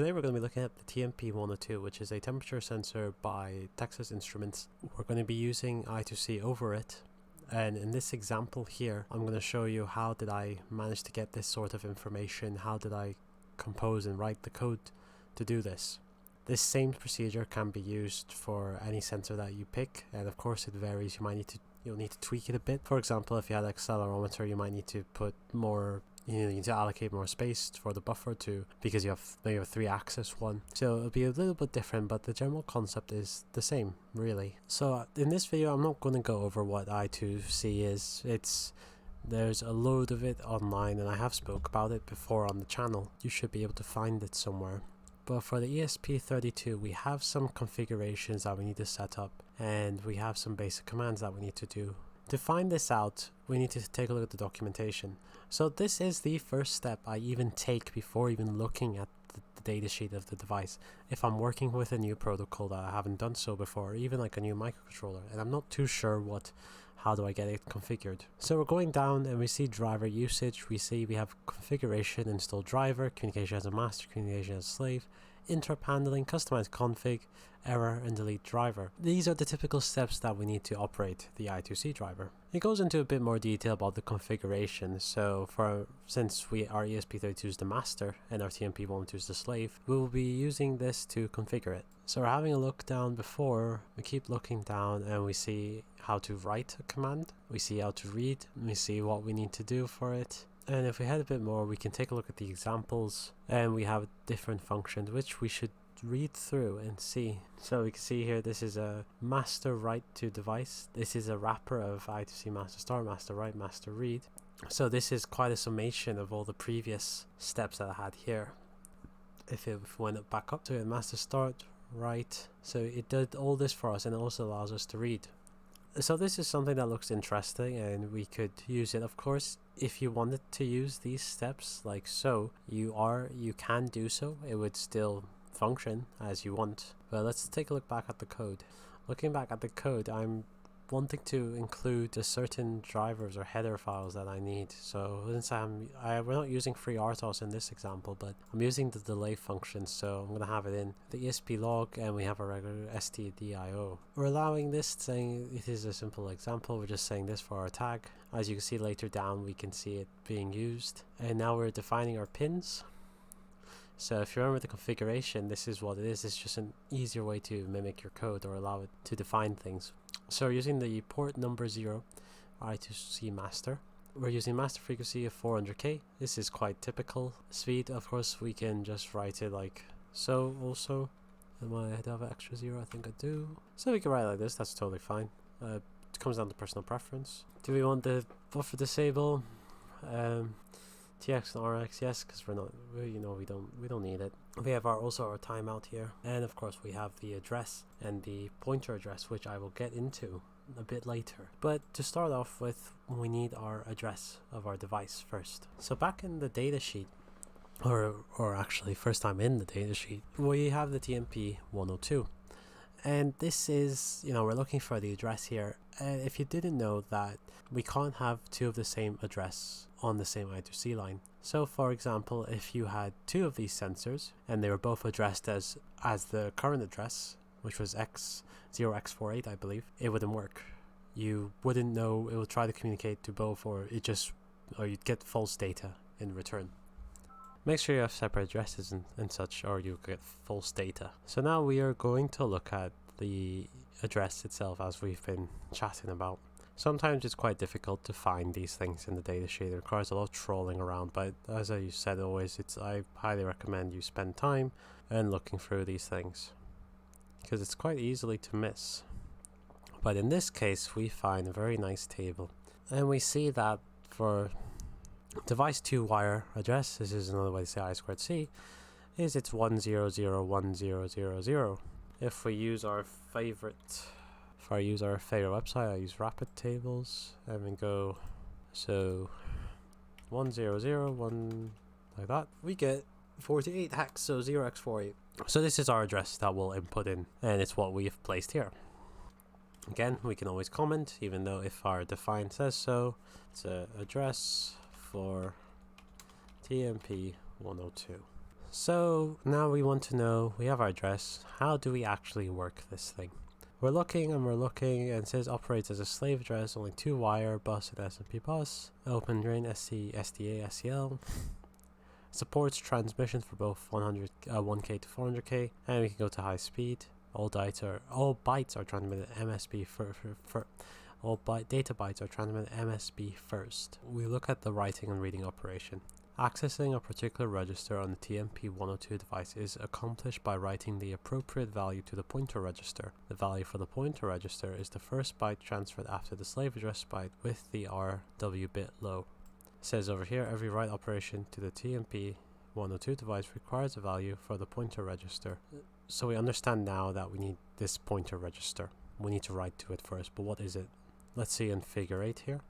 Today we're going to be looking at the TMP102, which is a temperature sensor by Texas Instruments. We're going to be using I2C over it, and in this example here I'm going to show you how did I manage to get this sort of information, how did I compose and write the code to do this. This same procedure can be used for any sensor that you pick, and of course it varies. You'll need to tweak it a bit. For example, if you had an accelerometer, you might need to put more, you need to allocate more space for the buffer because you have maybe a 3-axis one. So it'll be a little bit different, but the general concept is the same, really. So in this video, I'm not going to go over what I2C is. There's a load of it online, and I have spoke about it before on the channel. You should be able to find it somewhere. But for the ESP32, we have some configurations that we need to set up, and we have some basic commands that we need to do. To find this out, we need to take a look at the documentation. So this is the first step I even take before even looking at the datasheet of the device. If I'm working with a new protocol that I haven't done so before, or even like a new microcontroller, and I'm not too sure how do I get it configured. So we're going down and we see driver usage, we have configuration, install driver, communication as a master, communication as a slave, interrupt handling, customize config, error, and delete driver. These are the typical steps that we need to operate the I2C driver. It goes into a bit more detail about the configuration. So since our ESP32 is the master and our TMP102 is the slave, we will be using this to configure it. So we're having a look down before, we keep looking down and we see how to write a command, we see how to read, we see what we need to do for it. And if we had a bit more, we can take a look at the examples, and we have different functions which we should read through and see. So we can see here, this is a master write to device. This is a wrapper of I2C master start, master write, master read. So this is quite a summation of all the previous steps that I had here. If we went back up to it, master start, write. So it did all this for us, and it also allows us to read. So this is something that looks interesting, and we could use it. Of course, if you wanted to use these steps like so, you can do so. It would still function as you want. But let's take a look back at the code. Looking back at the code, I'm wanting to include a certain drivers or header files that I need. So since we're not using FreeRTOS in this example, but I'm using the delay function, so I'm going to have it in the ESP log, and we have a regular stdio. We're allowing this, saying it is a simple example. We're just saying this for our tag. As you can see later down, we can see it being used. And now we're defining our pins. So if you remember the configuration, this is what it is. It's just an easier way to mimic your code or allow it to define things. So we're using the port number 0, I2C master. We're using master frequency of 400k. This is quite typical. Speed, of course, we can just write it like so also. Am I to have an extra 0? I think I do. So we can write it like this, that's totally fine. It comes down to personal preference. Do we want the buffer disable? TX and RX, yes, because we don't need it. We have also our timeout here, and of course we have the address and the pointer address, which I will get into a bit later. But to start off with, we need our address of our device first. So back in the datasheet, or actually first time in the datasheet, we have the TMP102. And this is, we're looking for the address here. And if you didn't know that, we can't have two of the same address on the same I2C line. So for example, if you had two of these sensors and they were both addressed as the current address, which was X0X48, I believe, it wouldn't work. You wouldn't know, it would try to communicate to both, or you'd get false data in return. Make sure you have separate addresses and such, or you get false data. So now we are going to look at the address itself, as we've been chatting about. Sometimes it's quite difficult to find these things in the datasheet. It requires a lot of trawling around, but as I said always, I highly recommend you spend time and looking through these things, because it's quite easily to miss. But in this case, we find a very nice table, and we see that for device 2 wire address, this is another way to say I2C, is it's 1001000. If we use our favorite website, I use rapid tables, and we go, so 1001 like that, we get 48 hex, so 0x48. So this is our address that we'll input in, and it's what we've placed here. Again, we can always comment, even though if our define says so. It's an address for TMP102. So now we want to know, we have our address, how do we actually work this thing? We're looking and it says operates as a slave address, only 2 wire, bus and SMP bus, open drain SC, SDA, SCL, supports transmissions for both 1K to 400K, and we can go to high speed. All bytes are transmitted MSB data bytes are transmitted MSB first. We look at the writing and reading operation. Accessing a particular register on the TMP102 device is accomplished by writing the appropriate value to the pointer register. The value for the pointer register is the first byte transferred after the slave address byte with the RW bit low. It says over here, every write operation to the TMP102 device requires a value for the pointer register. So we understand now that we need this pointer register. We need to write to it first, but what is it? Let's see in figure 8 here.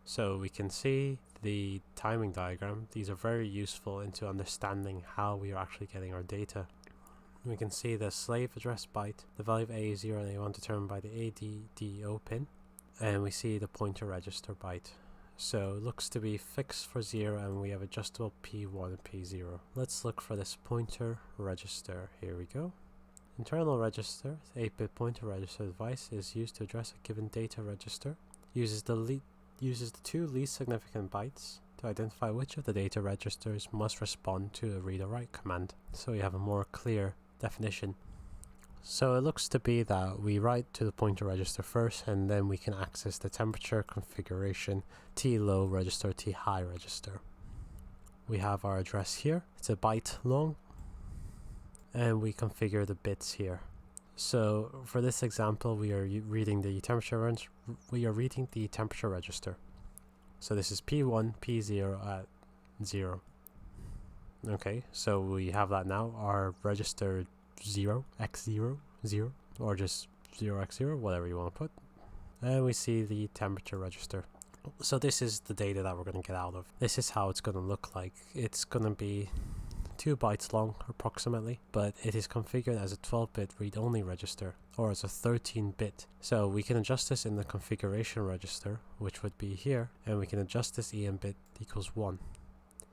So we can see the timing diagram. These are very useful into understanding how we are actually getting our data. We can see the slave address byte, the value of A is 0 and A1 determined by the ADDO pin, and we see the pointer register byte. So it looks to be fixed for 0 and we have adjustable P1 and P0. Let's look for this pointer register. Here we go. Internal register, 8-bit pointer register device is used to address a given data register. Uses the 2 least significant bytes to identify which of the data registers must respond to a read or write command. So we have a more clear definition. So it looks to be that we write to the pointer register first, and then we can access the temperature configuration, T low register, T high register. We have our address here. It's a byte long, and we configure the bits here. So for this example, we are reading the temperature register. So this is P1, P0 at 0. Okay, so we have that now. Our register 0x0, 0, or just 0x0, whatever you want to put. And we see the temperature register. So this is the data that we're going to get out of. This is how it's going to look like. It's going to be 2 bytes long approximately, but it is configured as a 12-bit read-only register, or as a 13-bit. So we can adjust this in the configuration register, which would be here, and we can adjust this EM bit equals 1.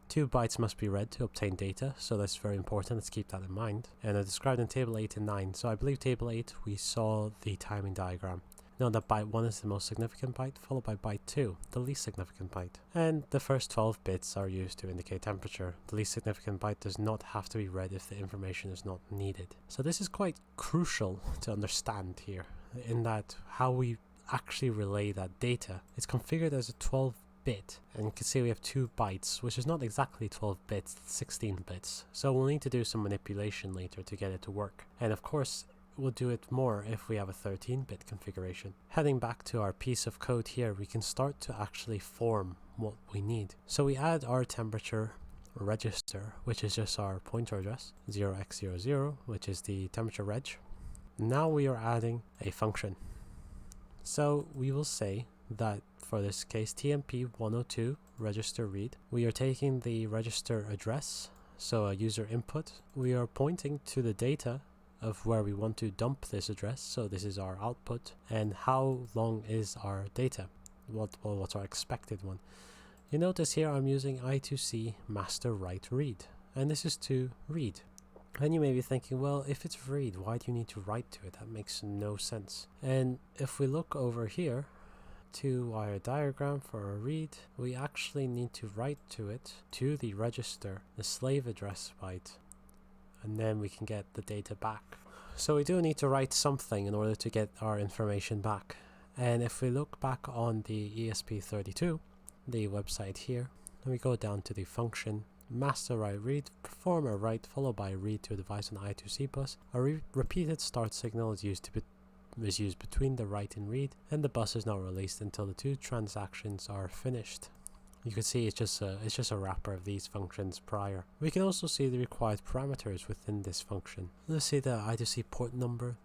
2 bytes must be read to obtain data, so that's very important. Let's keep that in mind. And it's described in table 8 and 9. So I believe table 8 we saw the timing diagram. Note that byte 1 is the most significant byte, followed by byte 2, the least significant byte. And the first 12 bits are used to indicate temperature. The least significant byte does not have to be read if the information is not needed. So this is quite crucial to understand here, in that how we actually relay that data. It's configured as a 12-bit, and you can see we have 2 bytes, which is not exactly 12 bits, it's 16 bits. So we'll need to do some manipulation later to get it to work. And of course, we'll do it more if we have a 13-bit configuration. Heading back to our piece of code here, we can start to actually form what we need. So we add our temperature register, which is just our pointer address, 0x00, which is the temperature reg. Now we are adding a function. So we will say that for this case, TMP102 register read, we are taking the register address, so a user input. We are pointing to the data of where we want to dump this address, so this is our output, and how long is our data, what's our expected one. You notice here I'm using I2C master write read, and this is to read. And you may be thinking, well, if it's read, why do you need to write to it? That makes no sense. And if we look over here, 2-wire diagram for a read, we actually need to write to it, to the register, the slave address byte, and then we can get the data back. So we do need to write something in order to get our information back. And if we look back on the ESP32, the website here, and we go down to the function master write read, perform a write followed by a read to a device on I2C bus. A repeated start signal is used between the write and read, and the bus is not released until the 2 transactions are finished. You can see it's just a wrapper of these functions prior. We can also see the required parameters within this function. Let's see the I2C port number,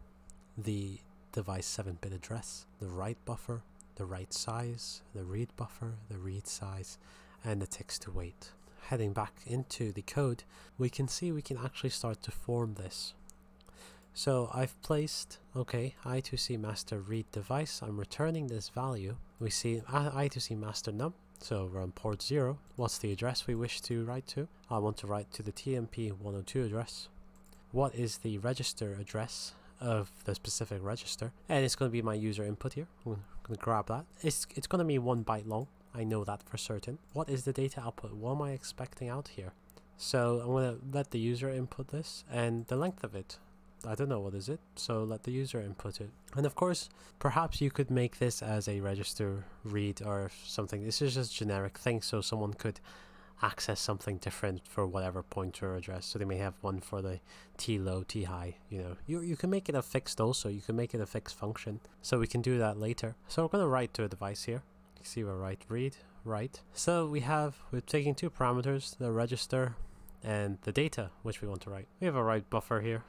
the device 7-bit address, the write buffer, the write size, the read buffer, the read size, and the text to wait. Heading back into the code, we can see we can actually start to form this. So I've placed, I2C master read device. I'm returning this value. We see I2C master num, So we're on port 0. What's the address we wish to write to? I want to write to the TMP102 address. What is the register address of the specific register? And it's going to be my user input here. I'm going to grab that. It's going to be 1 byte long. I know that for certain. What is the data output? What am I expecting out here? So I'm going to let the user input this, and the length of it, I don't know what is it, so let the user input it. And of course, perhaps you could make this as a register read or something. This is just generic thing, so someone could access something different for whatever pointer address. So they may have one for the T low, T high, you know. You can make it a fixed also. You can make it a fixed function. So we can do that later. So we're going to write to a device here. You see we're read, write. So we're taking 2 parameters, the register and the data which we want to write. We have a write buffer here.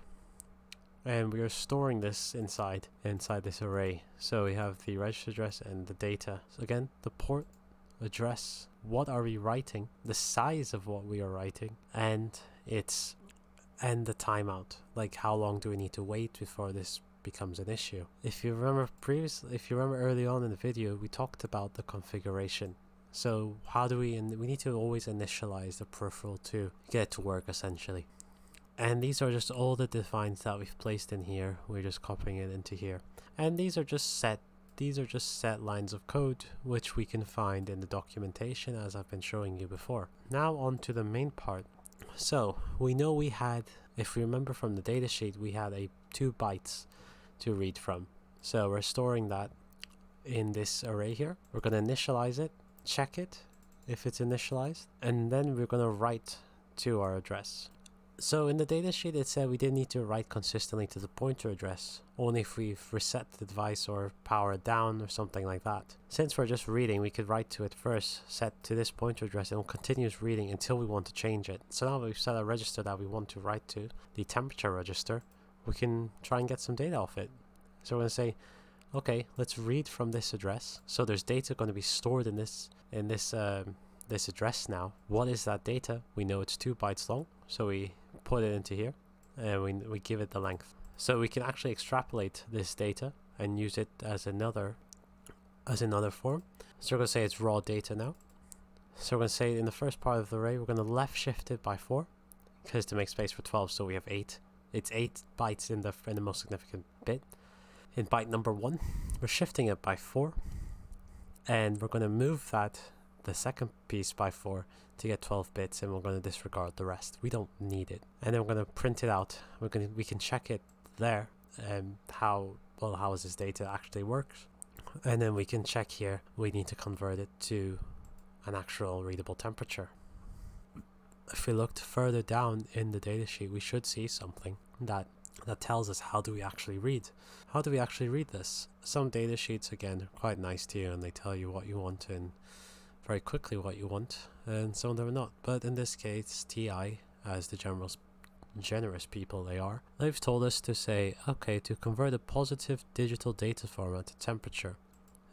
And we are storing this inside this array. So we have the register address and the data. So again, the port address, what are we writing, the size of what we are writing, and the timeout. Like how long do we need to wait before this becomes an issue? If you remember early on in the video, we talked about the configuration. So how do we need to always initialize the peripheral to get it to work essentially. And these are just all the defines that we've placed in here. We're just copying it into here. And these are just set lines of code which we can find in the documentation as I've been showing you before. Now on to the main part. So we know we had, if we remember from the datasheet, we had 2 bytes to read from. So we're storing that in this array here. We're going to initialize it, check it if it's initialized, and then we're going to write to our address. So in the datasheet it said we didn't need to write consistently to the pointer address, only if we've reset the device or power it down or something like that. Since we're just reading, we could write to it first, set to this pointer address, and it continues reading until we want to change it. So now we've set a register that we want to write to, the temperature register, we can try and get some data off it. So we're going to say, okay, let's read from this address. So there's data going to be stored in this address now. What is that data? We know it's 2 bytes long, so we put it into here and we give it the length. So we can actually extrapolate this data and use it as another form. So we're going to say it's raw data now. So we're going to say in the first part of the array, we're going to left shift it by 4 because to make space for 12, so we have 8. It's 8 bytes in the most significant bit. In byte number 1, we're shifting it by 4, and we're going to move the second piece by 4 to get 12 bits, and we're going to disregard the rest. We don't need it. And then we're going to print it out. We can check it there, how is this data actually works. And then we can check here, we need to convert it to an actual readable temperature. If we looked further down in the datasheet, we should see something that tells us how do we actually read. How do we actually read this? Some datasheets, again, are quite nice to you, and they tell you what you want and very quickly what you want, and some of them are not. But in this case, TI, as the generous people they are, they've told us to say, okay, to convert a positive digital data format to temperature.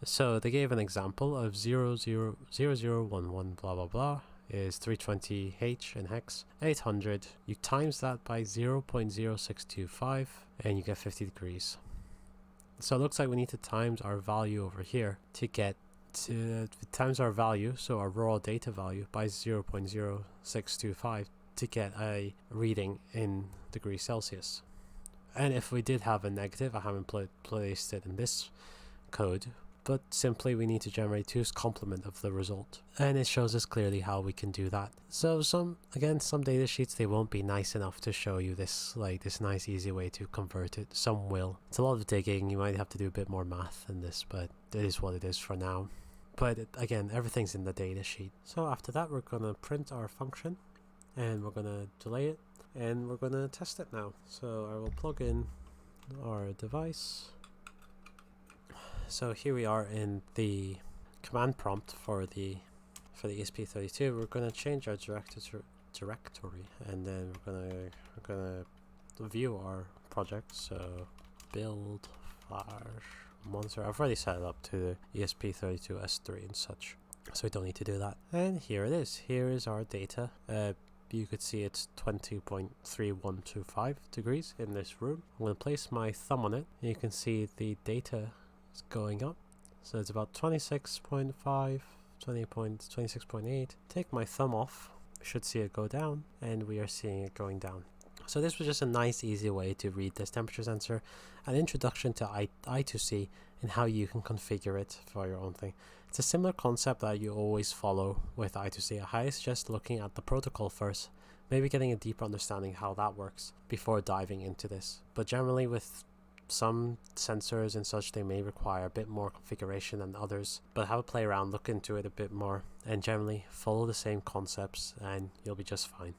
So they gave an example of 000011 blah blah blah is 320H in hex, 800, you times that by 0.0625 and you get 50 degrees. So it looks like we need to times our value over here to get times our value, so our raw data value, by 0.0625 to get a reading in degrees Celsius. And if we did have a negative, I haven't placed it in this code, but simply we need to generate 2's complement of the result, and it shows us clearly how we can do that. So some data sheets, they won't be nice enough to show you this nice easy way to convert it. Some will. It's a lot of digging, you might have to do a bit more math than this, but it is what it is for now. But again, everything's in the data sheet. So after that, we're going to print our function, and we're going to delay it, and we're going to test it now. So I will plug in our device. So here we are in the command prompt for the ESP32. We're going to change our directory, and then we're going to view our project. So build monster. I've already set it up to the ESP32 S3 and such, so we don't need to do that. And here it is. Here is our data. You could see it's 20.3125 degrees in this room. I'm going to place my thumb on it, and you can see the data is going up. So it's about 26.5 26.8. Take my thumb off, should see it go down, and we are seeing it going down. So this was just a nice easy way to read this temperature sensor, an introduction to I2C and how you can configure it for your own thing. It's a similar concept that you always follow with I2C. I highly suggest looking at the protocol first, maybe getting a deeper understanding how that works before diving into this. But generally with some sensors and such, they may require a bit more configuration than others, but have a play around, look into it a bit more, and generally follow the same concepts and you'll be just fine.